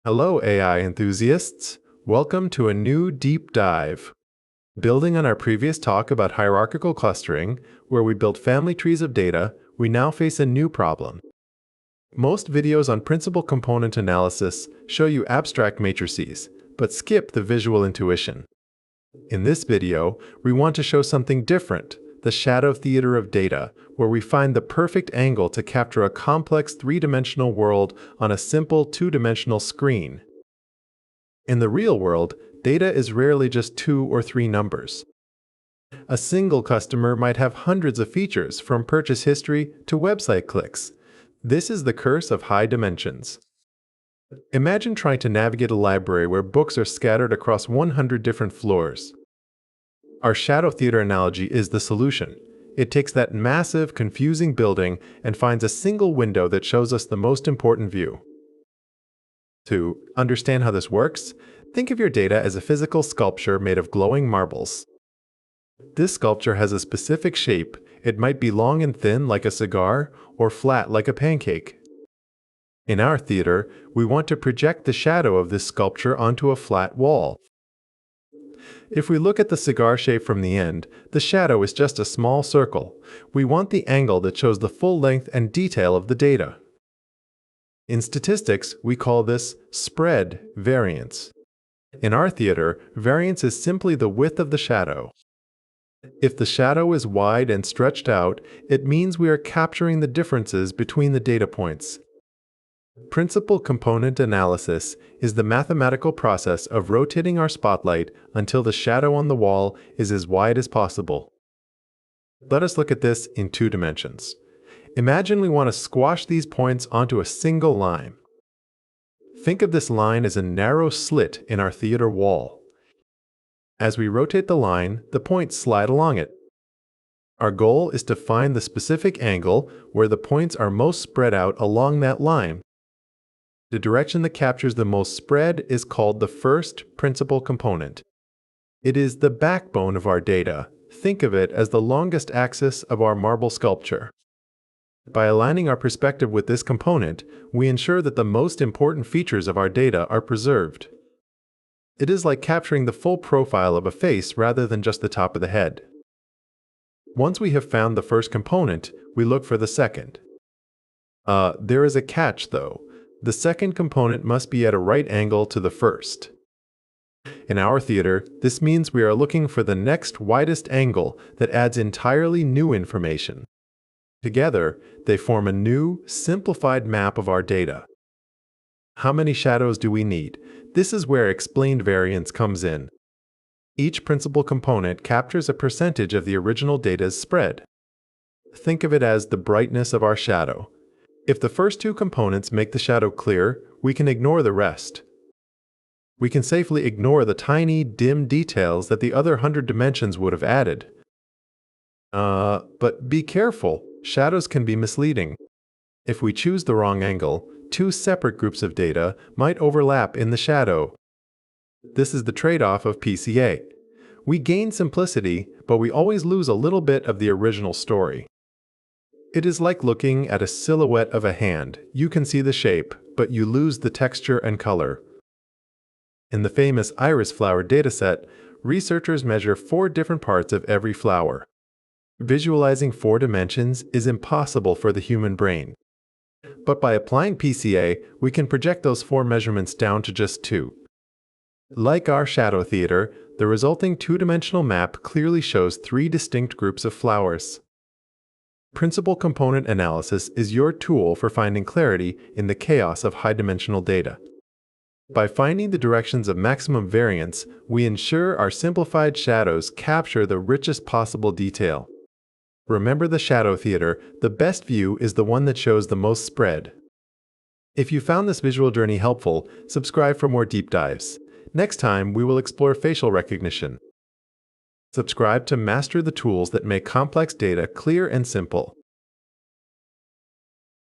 Hello, AI enthusiasts. Welcome to a new deep dive. Building on our previous talk about hierarchical clustering, where we built family trees of data, we now face a new problem. Most videos on principal component analysis show you abstract matrices, but skip the visual intuition. In this video, we want to show something different, the shadow theater of data, where we find the perfect angle to capture a complex three-dimensional world on a simple two-dimensional screen. In the real world, data is rarely just 2 or 3 numbers. A single customer might have hundreds of features, from purchase history to website clicks. This is the curse of high dimensions. Imagine trying to navigate a library where books are scattered across 100 different floors. Our shadow theater analogy is the solution. It takes that massive, confusing building and finds a single window that shows us the most important view. To understand how this works, think of your data as a physical sculpture made of glowing marbles. This sculpture has a specific shape. It might be long and thin like a cigar or flat like a pancake. In our theater, we want to project the shadow of this sculpture onto a flat wall. If we look at the cigar shape from the end, the shadow is just a small circle. We want the angle that shows the full length and detail of the data. In statistics, we call this spread variance. In our theater, variance is simply the width of the shadow. If the shadow is wide and stretched out, it means we are capturing the differences between the data points. Principal component analysis is the mathematical process of rotating our spotlight until the shadow on the wall is as wide as possible. Let us look at this in 2 dimensions. Imagine we want to squash these points onto a single line. Think of this line as a narrow slit in our theater wall. As we rotate the line, the points slide along it. Our goal is to find the specific angle where the points are most spread out along that line. The direction that captures the most spread is called the first principal component. It is the backbone of our data. Think of it as the longest axis of our marble sculpture. By aligning our perspective with this component, we ensure that the most important features of our data are preserved. It is like capturing the full profile of a face rather than just the top of the head. Once we have found the first component, we look for the second. There is a catch, though. The second component must be at a right angle to the first. In our theater, this means we are looking for the next widest angle that adds entirely new information. Together, they form a new, simplified map of our data. How many shadows do we need? This is where explained variance comes in. Each principal component captures a percentage of the original data's spread. Think of it as the brightness of our shadow. If the first 2 components make the shadow clear, we can ignore the rest. We can safely ignore the tiny, dim details that the other 100 dimensions would have added. But be careful, shadows can be misleading. If we choose the wrong angle, 2 separate groups of data might overlap in the shadow. This is the trade-off of PCA. We gain simplicity, but we always lose a little bit of the original story. It is like looking at a silhouette of a hand. You can see the shape, but you lose the texture and color. In the famous iris flower dataset, researchers measure 4 different parts of every flower. Visualizing 4 dimensions is impossible for the human brain. But by applying PCA, we can project those 4 measurements down to just 2. Like our shadow theater, the resulting 2-dimensional map clearly shows 3 distinct groups of flowers. Principal component analysis is your tool for finding clarity in the chaos of high-dimensional data. By finding the directions of maximum variance, we ensure our simplified shadows capture the richest possible detail. Remember the shadow theater, the best view is the one that shows the most spread. If you found this visual journey helpful, subscribe for more deep dives. Next time, we will explore facial recognition. Subscribe to master the tools that make complex data clear and simple.